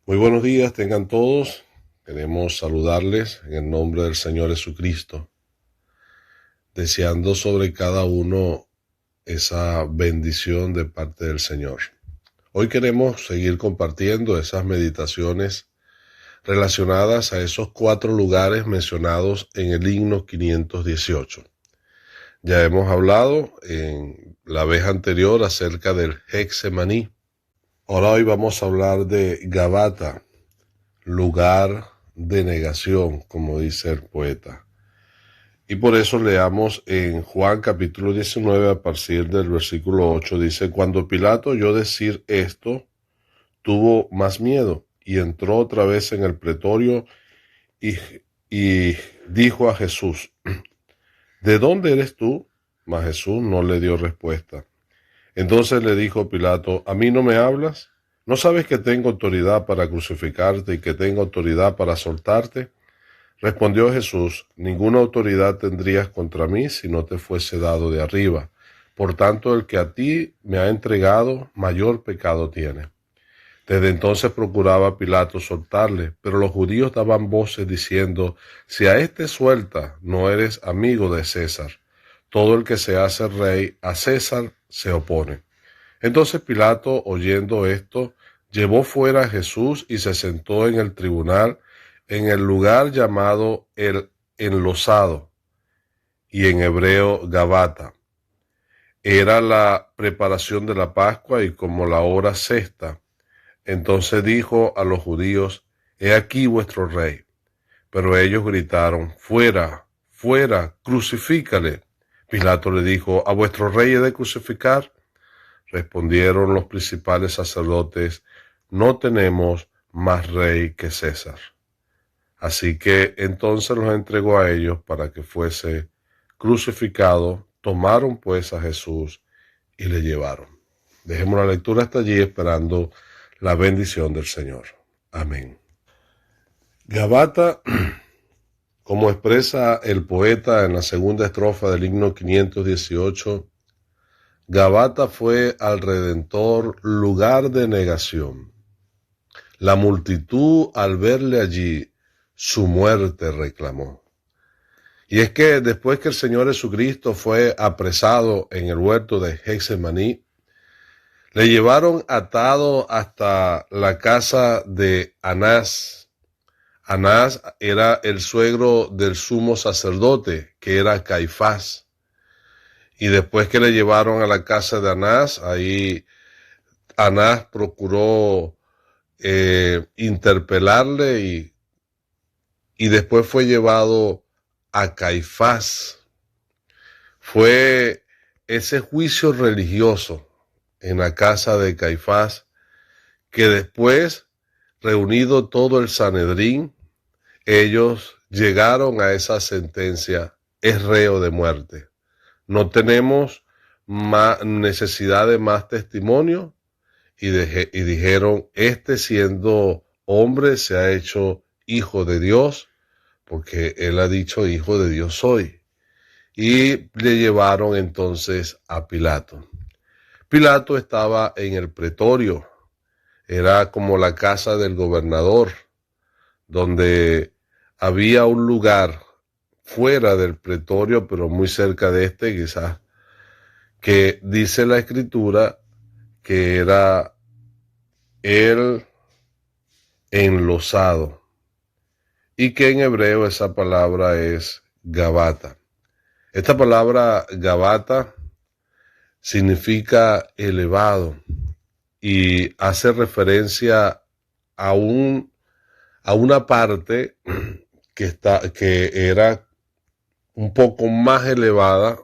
Muy buenos días, tengan todos. Queremos saludarles en el nombre del Señor Jesucristo, deseando sobre cada uno esa bendición de parte del Señor. Hoy queremos seguir compartiendo esas meditaciones relacionadas a esos 4 lugares mencionados en el himno 518. Ya hemos hablado en la vez anterior acerca del Hexemaní. Ahora hoy vamos a hablar de Gabata, lugar de negación, como dice el poeta. Y por eso leamos en Juan capítulo 19 a partir del versículo 8, dice: cuando Pilato oyó decir esto, tuvo más miedo y entró otra vez en el pretorio y, y dijo a Jesús: ¿de dónde eres tú? Mas Jesús no le dio respuesta. Entonces le dijo Pilato: ¿a mí no me hablas? ¿No sabes que tengo autoridad para crucificarte y que tengo autoridad para soltarte? Respondió Jesús: ninguna autoridad tendrías contra mí si no te fuese dado de arriba. Por tanto, el que a ti me ha entregado, mayor pecado tiene. Desde entonces procuraba Pilato soltarle, pero los judíos daban voces diciendo: si a éste suelta, no eres amigo de César. Todo el que se hace rey a César se opone. Entonces Pilato, oyendo esto, llevó fuera a Jesús y se sentó en el tribunal, en el lugar llamado el Enlosado, y en hebreo Gabata. Era la preparación de la Pascua y como la hora sexta. Entonces dijo a los judíos: he aquí vuestro rey. Pero ellos gritaron: fuera, fuera, crucifícale. Pilato le dijo: ¿a vuestro rey he de crucificar? Respondieron los principales sacerdotes: no tenemos más rey que César. Así que entonces los entregó a ellos para que fuese crucificado. Tomaron pues a Jesús y le llevaron. Dejemos la lectura hasta allí, esperando la bendición del Señor. Amén. Gabata, como expresa el poeta en la segunda estrofa del himno 518, Gabata fue al Redentor lugar de negación. La multitud al verle allí, su muerte reclamó. Y es que después que el Señor Jesucristo fue apresado en el huerto de Getsemaní, le llevaron atado hasta la casa de Anás. Anás era el suegro del sumo sacerdote, que era Caifás. Y después que le llevaron a la casa de Anás, ahí Anás procuró interpelarle y después fue llevado a Caifás. Fue ese juicio religioso en la casa de Caifás que después, reunido todo el Sanedrín, ellos llegaron a esa sentencia: es reo de muerte. No tenemos más necesidad de más testimonio. Y dijeron: este siendo hombre se ha hecho hijo de Dios, porque él ha dicho: hijo de Dios soy. Y le llevaron entonces a Pilato. Pilato estaba en el pretorio, era como la casa del gobernador, donde había un lugar fuera del pretorio, pero muy cerca de este quizás, que dice la escritura que era el enlosado, y que en hebreo esa palabra es Gabata. Esta palabra Gabata significa elevado y hace referencia a una parte que era un poco más elevada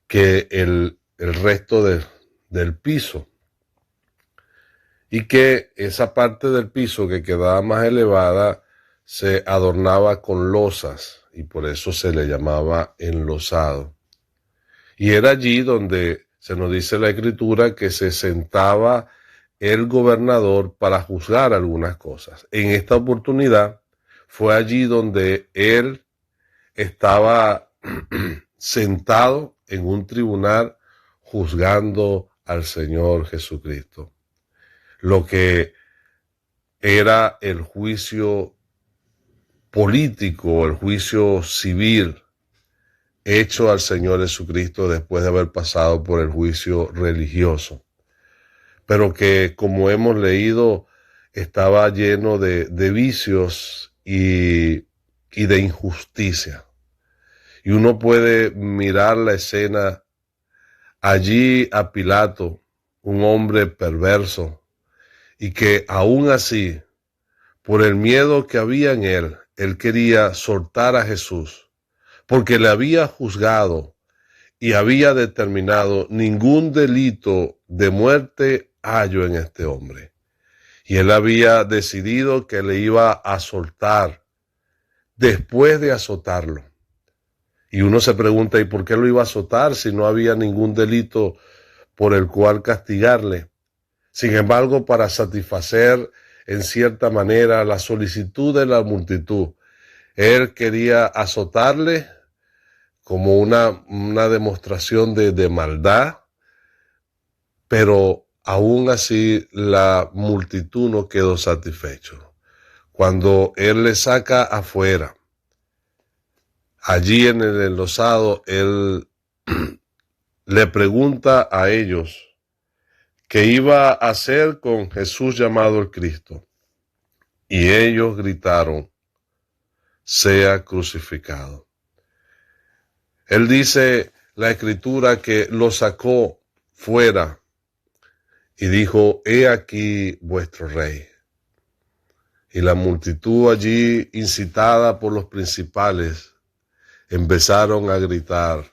que el resto del piso, y que esa parte del piso que quedaba más elevada se adornaba con losas y por eso se le llamaba enlosado. Y era allí donde se nos dice la escritura que se sentaba el gobernador para juzgar algunas cosas. En esta oportunidad fue allí donde él estaba sentado en un tribunal juzgando al Señor Jesucristo. Lo que era el juicio político, el juicio civil hecho al Señor Jesucristo después de haber pasado por el juicio religioso, pero que, como hemos leído, estaba lleno de vicios y de injusticia. Y uno puede mirar la escena allí a Pilato, un hombre perverso, y que aún así, por el miedo que había en él quería soltar a Jesús, porque le había juzgado y había determinado ningún delito de muerte hallo en este hombre. Y él había decidido que le iba a soltar después de azotarlo. Y uno se pregunta, ¿y por qué lo iba a azotar si no había ningún delito por el cual castigarle? Sin embargo, para satisfacer en cierta manera la solicitud de la multitud, él quería azotarle como una demostración de maldad, pero aún así la multitud no quedó satisfecho. Cuando él le saca afuera, allí en el enlosado, él le pregunta a ellos qué iba a hacer con Jesús llamado el Cristo. Y ellos gritaron, sea crucificado. Él dice, la Escritura, que lo sacó fuera y dijo, he aquí vuestro rey. Y la multitud allí, incitada por los principales, empezaron a gritar,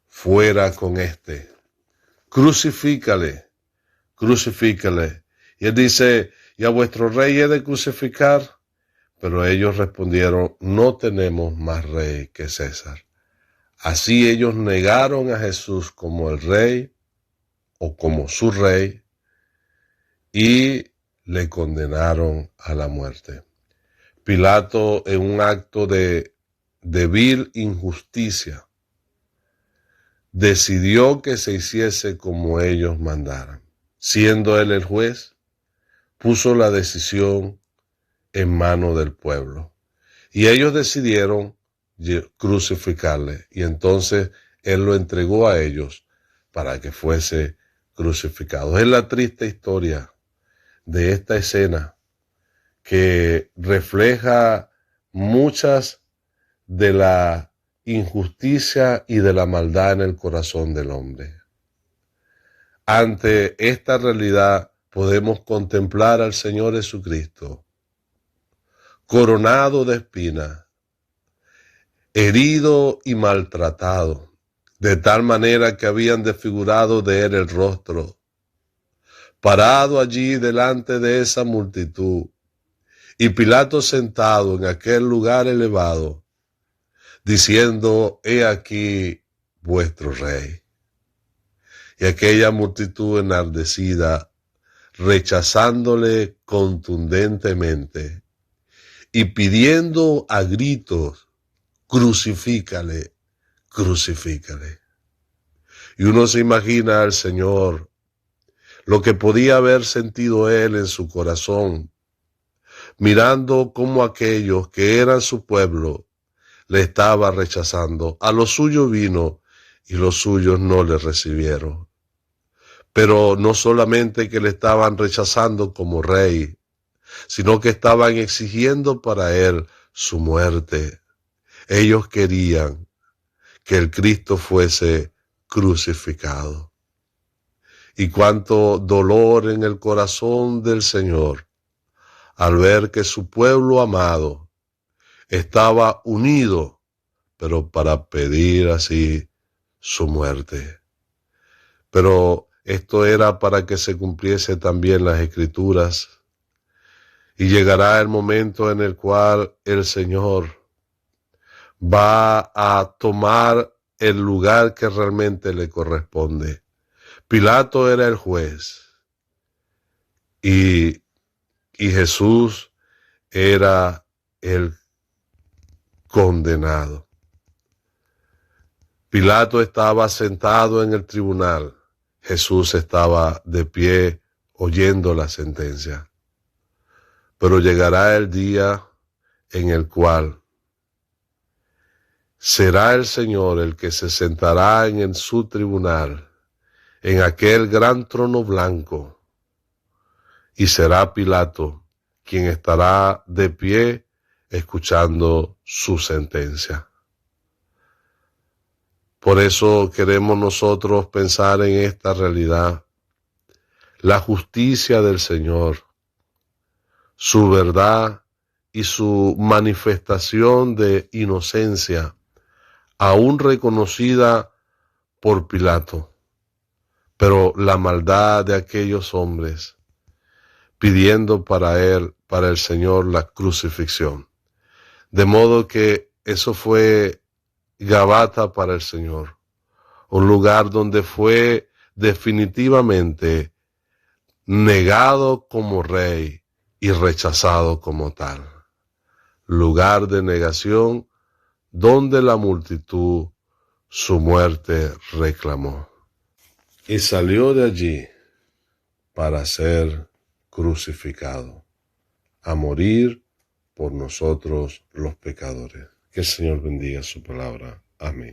fuera con este, crucifícale, crucifícale. Y él dice, ¿y a vuestro rey he de crucificar? Pero ellos respondieron, no tenemos más rey que César. Así ellos negaron a Jesús como el rey o como su rey y le condenaron a la muerte. Pilato, en un acto de vil injusticia, decidió que se hiciese como ellos mandaran. Siendo él el juez, puso la decisión en manos del pueblo. Y ellos decidieron crucificarle. Y entonces él lo entregó a ellos para que fuese crucificado. Es la triste historia de esta escena que refleja muchas de la injusticia y de la maldad en el corazón del hombre. Ante esta realidad podemos contemplar al Señor Jesucristo coronado de espinas, herido y maltratado, de tal manera que habían desfigurado de él el rostro, parado allí delante de esa multitud, y Pilato sentado en aquel lugar elevado, diciendo, he aquí vuestro rey. Y aquella multitud enardecida, rechazándole contundentemente y pidiendo a gritos, crucifícale, crucifícale. Y uno se imagina al Señor, lo que podía haber sentido él en su corazón, mirando cómo aquellos que eran su pueblo le estaba rechazando. A los suyos vino y los suyos no le recibieron. Pero no solamente que le estaban rechazando como rey, sino que estaban exigiendo para él su muerte. Ellos querían que el Cristo fuese crucificado. Y cuánto dolor en el corazón del Señor al ver que su pueblo amado estaba unido, pero para pedir así su muerte. Pero esto era para que se cumpliese también las Escrituras, y llegará el momento en el cual el Señor va a tomar el lugar que realmente le corresponde. Pilato era el juez y Jesús era el condenado. Pilato estaba sentado en el tribunal. Jesús estaba de pie oyendo la sentencia. pero llegará el día en el cual será el Señor el que se sentará en su tribunal, en aquel gran trono blanco, y será Pilato quien estará de pie escuchando su sentencia. Por eso queremos nosotros pensar en esta realidad, la justicia del Señor, su verdad y su manifestación de inocencia, aún reconocida por Pilato, pero la maldad de aquellos hombres pidiendo para el Señor, la crucifixión. De modo que eso fue Gabata para el Señor, un lugar donde fue definitivamente negado como rey y rechazado como tal. Lugar de negación donde la multitud su muerte reclamó. Y salió de allí para ser crucificado, a morir por nosotros los pecadores. Que el Señor bendiga su palabra. Amén.